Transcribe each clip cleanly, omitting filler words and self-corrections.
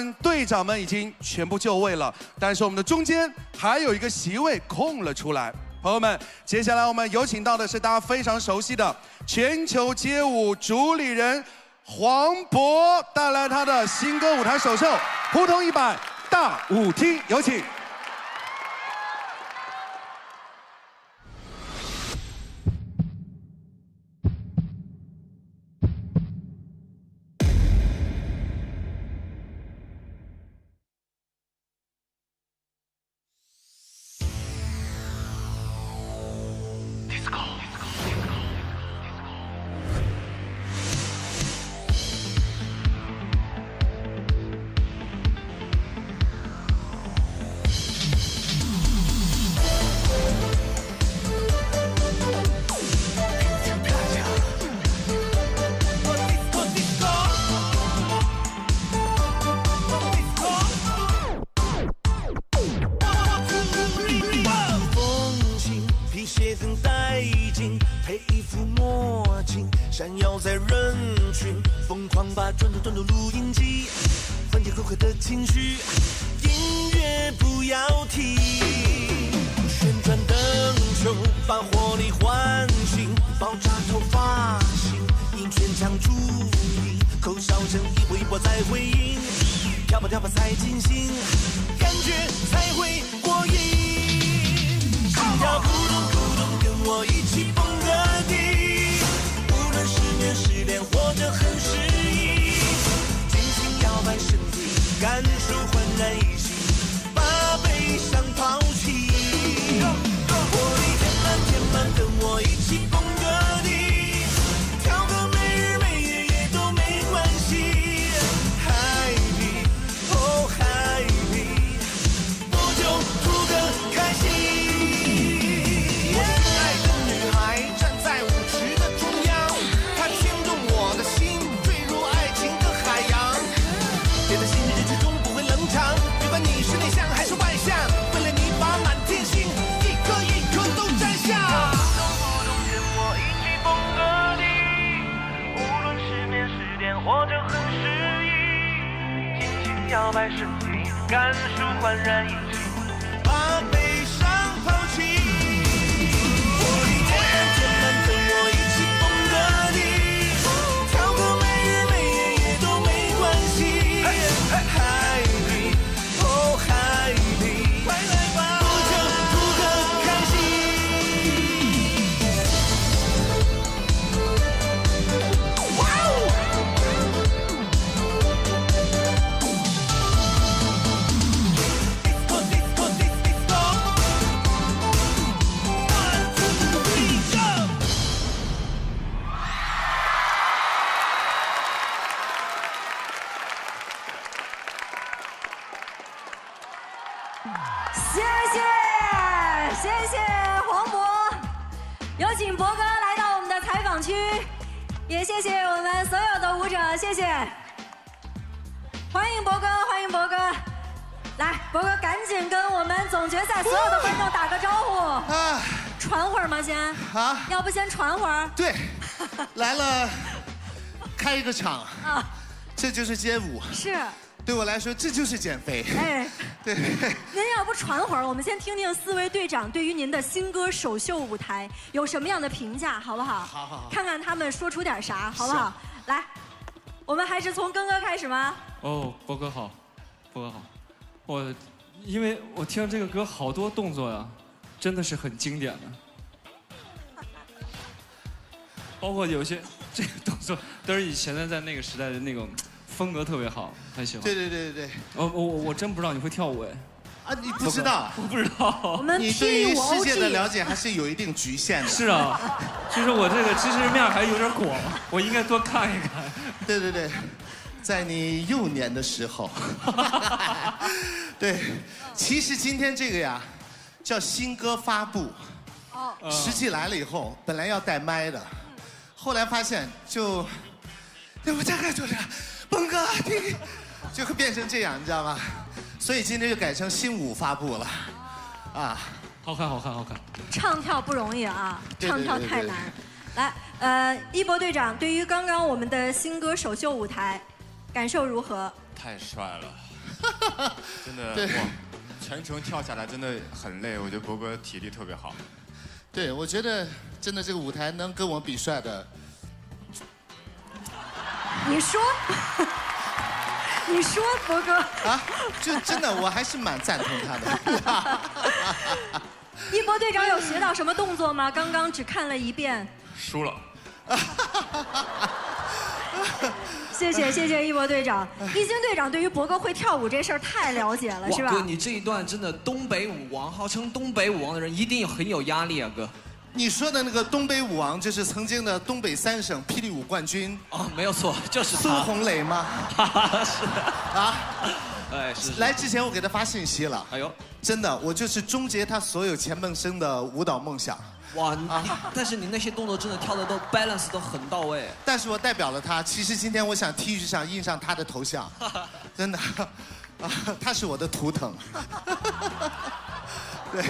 们队长们已经全部就位了，但是我们的中间还有一个席位空了出来。朋友们，接下来我们有请到的是大家非常熟悉的全球街舞主理人黄渤，带来他的新歌舞台首秀《扑通100大舞厅》，有请。 闪耀在人群，疯狂把转动录音机，缓解苛刻的情绪，音乐不要停。旋转灯球把活力唤醒，爆炸头发型，引全场注意，口哨声一波一波在回应，跳吧跳吧才尽兴，感觉才会过瘾。心跳扑通扑通，跟我一起蹦个迪。 失眠失恋活得很适宜，尽情摇摆身体，感受焕然一新，把悲伤抛弃。活力填满填满，跟我一起蹦个迪，跳个没日没夜也都没关系。Happy oh happy， 我就图个开心。我心爱的女孩站在舞池的中央。 我的心坠入爱情的海洋，别在心日之中不会冷场，别管你是内向还是外向，为了你把满天星一颗一颗都摘下。扑通跟我一起蹦个迪，无论失眠失恋或者很失意，尽情摇摆身体，感受焕然一新，把悲伤抛弃。活力填满填满，跟我一起蹦个迪。 Happy oh happy， 快来吧，我就图个开心。哇哦！谢谢黄渤，有请博哥来到我们的采访区，也谢谢我们所有的舞者，谢谢，欢迎博哥，欢迎博哥，来，博哥赶紧跟我们总决赛所有的观众打个招呼啊，喘会儿吗？先啊，要不先喘会儿？对，来了，开一个场啊，这就是街舞，是。 对我来说，这就是减肥。哎，对。您要不喘会儿，我们先听听4位队长对于您的新歌首秀舞台有什么样的评价，好不好？好好好。看看他们说出点啥，好不好？来，我们还是从根哥开始吗？哦，博哥好，博哥好。因为我听这个歌好多动作呀，真的是很经典的。包括有些这个动作都是以前的在那个时代的那种。 风格特别好，很喜欢。对。我真不知道你会跳舞哎。啊，你不知道？我不知道。我们你对于世界的了解还是有一定局限的。是啊，就是我这个知识面还有点广，我应该多看一看。对，在你幼年的时候。对，其实今天这个呀，叫新歌发布。哦。实际来了以后，本来要带麦的，后来发现就，我大概就是蹦个迪，就会变成这样，你知道吗？所以今天就改成新舞发布了，啊，好看。唱跳不容易啊，唱跳太难。来，一博队长，对于刚刚我们的新歌首秀舞台，感受如何？太帅了。真的对哇，全程跳下来真的很累，我觉得博哥体力特别好。对，我觉得真的这个舞台能跟我比帅的，你说，你说，博哥啊，就真的我还是蛮赞同他的。一博队长有学到什么动作吗？刚刚只看了一遍。输了。谢谢一博队长，一星队长对于博哥会跳舞这事儿太了解了，是吧？哥，你这一段真的东北舞王，号称东北舞王的人一定很有压力啊，哥。你说的那个东北舞王，就是曾经的东北3省霹雳舞冠军哦，没有错，就是他。苏红磊吗？是啊，哎是。来之前我给他发信息了。哎呦，真的，我就是终结他所有前半生的舞蹈梦想。哇，但是你那些动作真的跳的都 balance 都很到位。但是我代表了他。其实今天我想 T 恤上印上他的头像，真的，啊，他是我的图腾。对，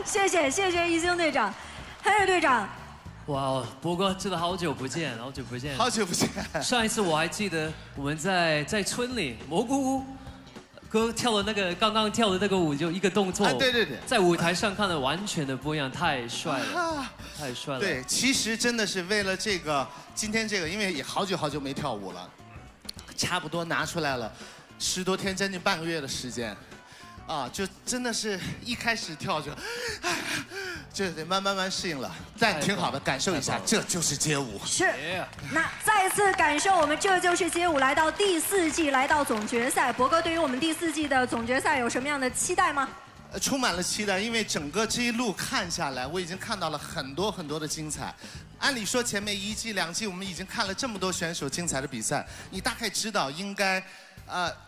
谢谢一星队长，Henry队长。哇哦，博哥真的好久不见，好久不见。好久不见。上一次我还记得我们在村里蘑菇屋。哥跳的那个刚刚跳的那个舞，就一个动作，对对对，在舞台上看的完全的不一样，太帅了，太帅了。对，其实真的是为了这个，今天这个，因为也好久没跳舞了，差不多拿出来了10多天，将近半个月的时间，啊，就真的是一开始跳就得慢慢适应了，但挺好的，感受一下，这就是街舞。是，那再次感受我们这就是街舞来到第4季，来到总决赛。博哥对于我们第4季的总决赛有什么样的期待吗？充满了期待，因为整个这一路看下来，我已经看到了很多的精彩。按理说前面1季、2季我们已经看了这么多选手精彩的比赛，你大概知道应该，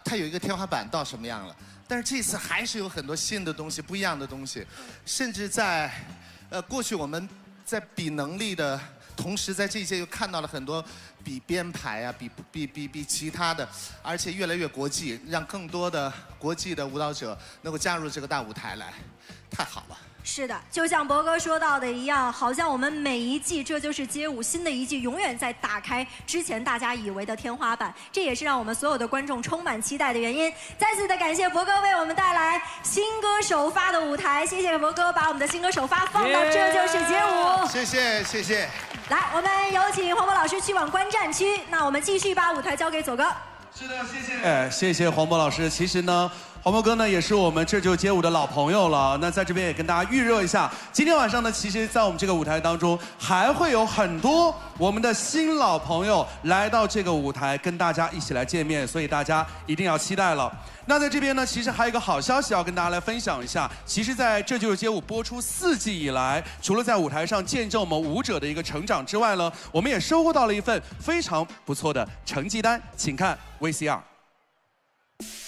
它有一个天花板到什么样了。但是这次还是有很多新的东西、不一样的东西，甚至在，过去我们在比能力的同时，在这一届又看到了很多比编排啊、比其他的，而且越来越国际，让更多的国际的舞蹈者能够加入这个大舞台来，太好了。是的，就像博哥说到的一样，好像我们每一季这就是街舞新的一季，永远在打开之前大家以为的天花板，这也是让我们所有的观众充满期待的原因。再次的感谢博哥为我们带来新歌首发的舞台，谢谢博哥把我们的新歌首发放到这就是街舞。谢谢。来，我们有请黄渤老师去往观战区，那我们继续把舞台交给左哥。是的，谢谢黄渤老师。其实呢，黄渤哥呢也是我们这就是街舞的老朋友了。那在这边也跟大家预热一下，今天晚上呢，其实在我们这个舞台当中，还会有很多我们的新老朋友来到这个舞台，跟大家一起来见面，所以大家一定要期待了。那在这边呢，其实还有一个好消息要跟大家来分享一下。其实，在这就是街舞播出4季以来，除了在舞台上见证我们舞者的一个成长之外呢，我们也收获到了一份非常不错的成绩单，请看 VCR。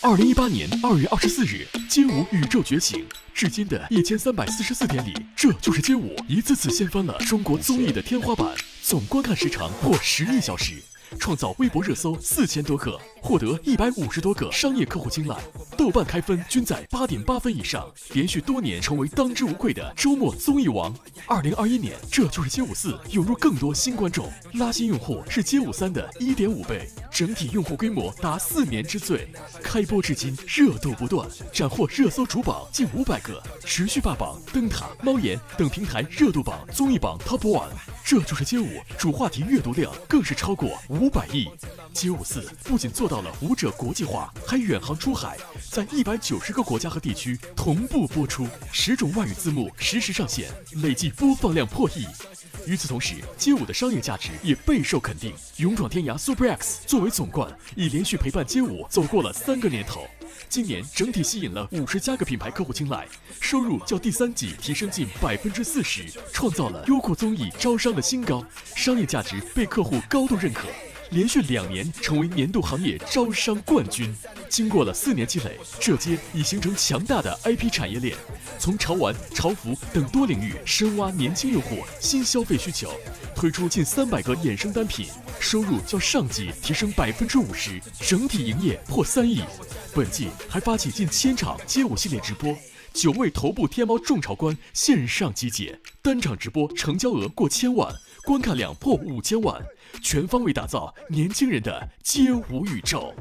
2018年2月24日，街舞宇宙觉醒，至今的1344天里，这就是街舞一次次掀翻了中国综艺的天花板，总观看时长破10亿小时。创造微博热搜4000多个，获得150多个商业客户青睐，豆瓣开分均在8.8分以上，连续多年成为当之无愧的周末综艺王。2021年，这就是街舞4涌入更多新观众，拉新用户是街舞3的1.5倍，整体用户规模达4年之最。开播至今热度不断，斩获热搜主榜近500个，持续霸榜灯塔、猫眼等平台热度榜、综艺榜 Top 1。这就是街舞主话题阅读量更是超过500亿。街舞4不仅做到了舞者国际化，还远航出海，在190个国家和地区同步播出，10种外语字幕实时上线，累计播放量破亿。与此同时，街舞的商业价值也备受肯定。勇闯天涯 Super X 作为总冠，已连续陪伴街舞走过了3个年头。今年整体吸引了50家个品牌客户青睐，收入较第3季提升近40%，创造了优酷综艺招商的新高，商业价值被客户高度认可，连续2年成为年度行业招商冠军。经过了4年积累，这街已形成强大的 IP 产业链，从潮玩、潮服等多领域深挖年轻用户新消费需求，推出近300个衍生单品，收入较上季提升50%，整体营业破3亿。本季还发起近1000场街舞系列直播，9位头部天猫众筹官线上集结，单场直播成交额过1000万，观看量破5000万，全方位打造年轻人的街舞宇宙。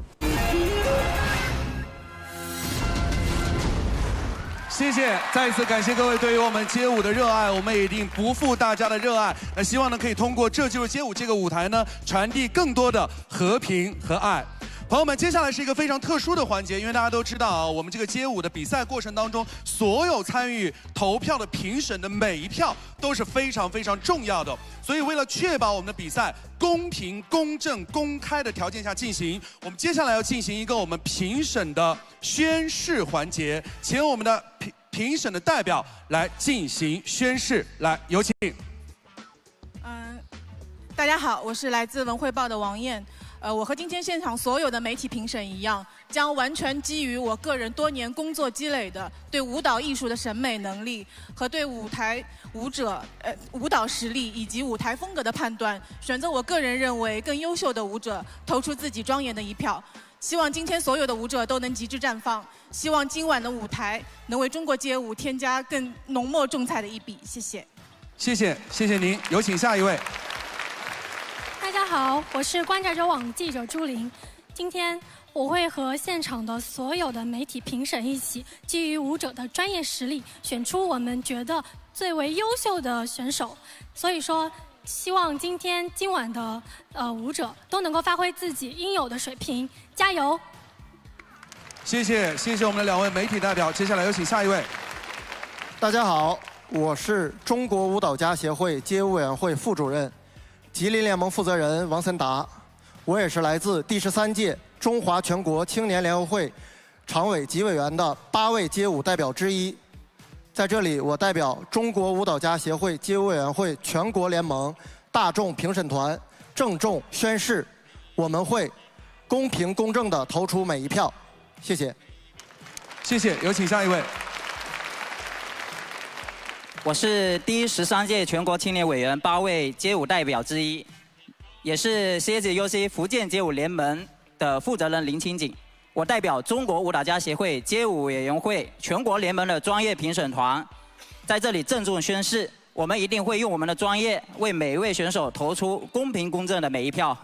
谢谢，再一次感谢各位对于我们街舞的热爱，我们也一定不负大家的热爱。那希望呢，可以通过《这就是街舞》这个舞台呢，传递更多的和平和爱。朋友们，接下来是一个非常特殊的环节，因为大家都知道啊，我们这个街舞的比赛过程当中，所有参与投票的评审的每一票都是非常非常重要的。所以为了确保我们的比赛公平、公正、公开的条件下进行，我们接下来要进行一个我们评审的宣誓环节，请我们的评审的代表来进行宣誓。来，有请。大家好，我是来自文汇报的王燕。我和今天现场所有的媒体评审一样，将完全基于我个人多年工作积累的对舞蹈艺术的审美能力和对舞台舞者舞蹈实力以及舞台风格的判断，选择我个人认为更优秀的舞者，投出自己庄严的一票。希望今天所有的舞者都能极致绽放，希望今晚的舞台能为中国街舞添加更浓墨重彩的一笔。谢谢。谢谢，谢谢您。有请下一位。大家好，我是观察者网记者朱琳。今天我会和现场的所有的媒体评审一起，基于舞者的专业实力，选出我们觉得最为优秀的选手。所以说，希望今晚的舞者都能够发挥自己应有的水平，加油！谢谢，谢谢我们的两位媒体代表。接下来有请下一位。大家好，我是中国舞蹈家协会街舞委员会副主任。吉林联盟负责人王森达，我也是来自第13届中华全国青年联合会常委及委员的8位街舞代表之一。在这里，我代表中国舞蹈家协会街舞委员会全国联盟大众评审团郑重宣誓，我们会公平公正地投出每一票。谢谢。谢谢，有请下一位。我是第13届全国青年委员8位街舞代表之一，也是 CSUC 福建街舞联盟的负责人林清景。我代表中国舞蹈家协会街舞委员会全国联盟的专业评审团，在这里郑重宣誓，我们一定会用我们的专业为每一位选手投出公平公正的每一票。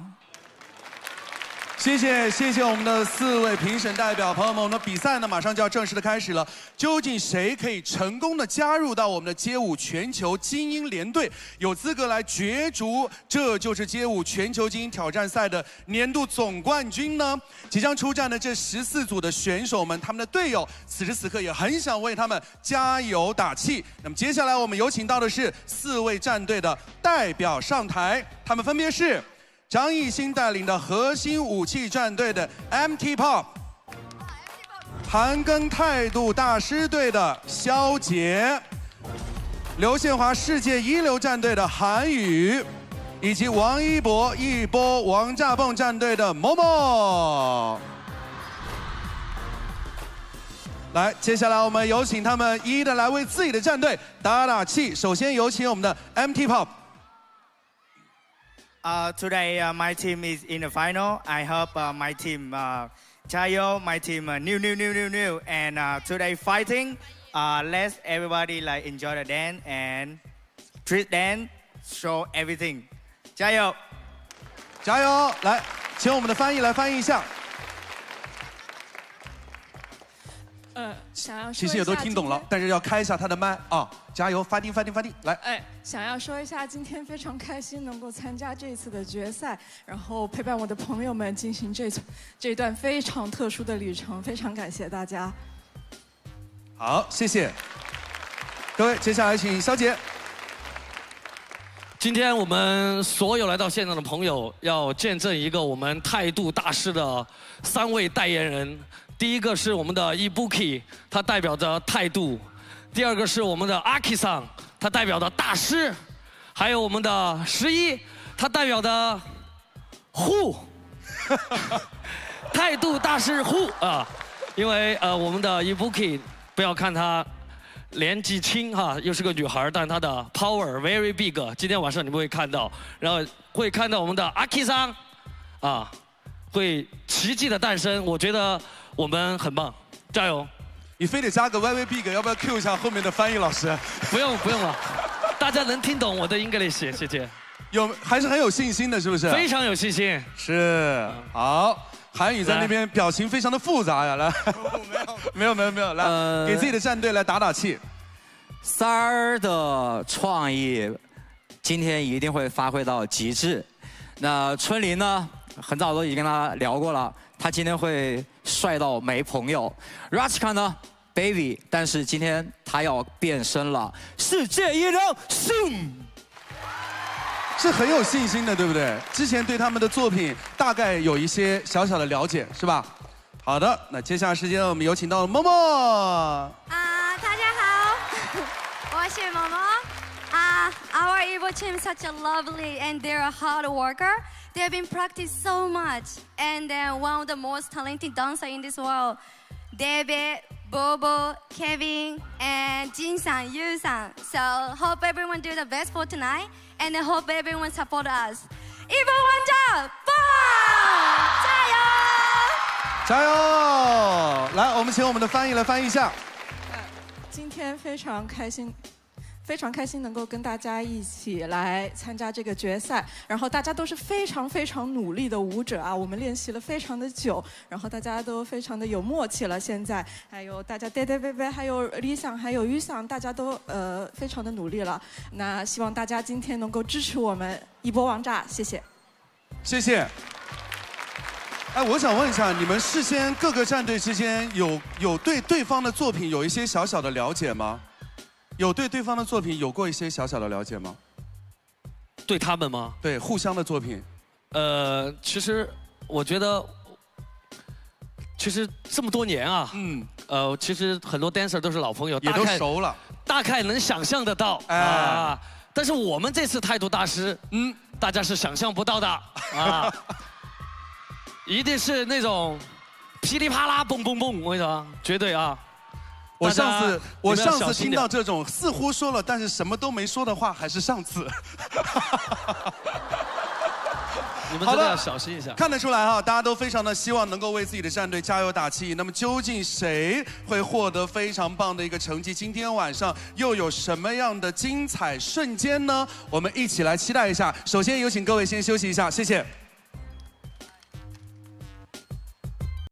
谢谢，谢谢我们的4位评审代表，朋友们，我们的比赛呢马上就要正式的开始了。究竟谁可以成功的加入到我们的街舞全球精英联队，有资格来角逐这就是街舞全球精英挑战赛的年度总冠军呢？即将出战的这14组的选手们，他们的队友此时此刻也很想为他们加油打气。那么接下来我们有请到的是4位战队的代表上台，他们分别是张艺兴带领的核心武器战队的 MT Pop， 韩庚态度大师队的肖杰，刘宪华世界一流战队的韩宇，以及王一博王炸蹦战队的某某。来，接下来我们有请他们一一的来为自己的战队打打气。首先有请我们的 MT Pop。 Today, my team is in the final. I hope my team, Chayo, my team, new, and today fighting. Let's everybody like enjoy the dance and treat dance, show everything. 加油，加油！来，请我们的翻译来翻译一下。想要说其实也都听懂了，但是要开一下他的麦啊！加油，发力，来！想要说一下，今天非常开心能够参加这次的决赛，然后陪伴我的朋友们进行这段非常特殊的旅程，非常感谢大家。好，谢谢各位，接下来请肖姐。今天我们所有来到现场的朋友，要见证一个我们态度大师的3位代言人。 第一个是我们的 Ibuki， 他代表着态度；第二个是我们的 Aki-san， 他代表的大师；还有我们的11，他代表的Who， 态度大师 Who 啊！因为我们的 Ibuki， 不要看他年纪轻哈，又是个女孩，但她的 power very big。今天晚上你们会看到，然后会看到我们的 Aki-san， 啊，会奇迹的诞生。我觉得。 我们很棒，加油！你非得加个 very big， 要不要 Q 一下后面的翻译老师？不用了，大家能听懂我的 English， 谢谢。还是很有信心的，是不是？非常有信心。是，好，韩宇在那边表情非常的复杂呀，来，没有，来，给自己的战队来打打气。三儿的创意今天一定会发挥到极致。那春林呢，很早都已经跟他聊过了，他今天会帅到没朋友。Rachka 呢 ，baby， 但是今天他要变身了，世界艺人，是很有信心的，对不对？之前对他们的作品大概有一些小小的了解，是吧？好的，那接下来时间我们有请到了默默。大家好，我是默默。Our Evo team is such a lovely and they're a hard worker. They've been practicing so much and they're one of the most talented dancers in this world. David, Bobo, Kevin, and Jin-san, Yu-san. So hope everyone do the best for tonight and I hope everyone support us. Evo Wonder, boom! 加油！来，我们请我们的翻译来翻译一下。今天非常开心能够跟大家一起来参加这个决赛，然后大家都是非常努力的舞者啊，我们练习了非常的久，然后大家都非常的有默契了。现在还有大家贝贝，还有李想，还有于想，大家都非常的努力了。那希望大家今天能够支持我们一波王炸，谢谢。谢谢。哎，我想问一下，你们事先各个战队之间有对对方的作品有一些小小的了解吗？有对对方的作品有过一些小小的了解吗？对他们吗？对，互相的作品。其实我觉得，其实这么多年啊，其实很多 dancer 都是老朋友，也都熟了，大概能想象得到啊。但是我们这次态度大师，大家是想象不到的啊，一定是那种噼里啪啦、蹦蹦蹦，我跟你说，绝对啊。我上次听到这种似乎说了但是什么都没说的话，还是上次。你们真的要小心一下。看得出来哈，大家都非常的希望能够为自己的战队加油打气。那么究竟谁会获得非常棒的一个成绩？今天晚上又有什么样的精彩瞬间呢？我们一起来期待一下。首先有请各位先休息一下，谢谢。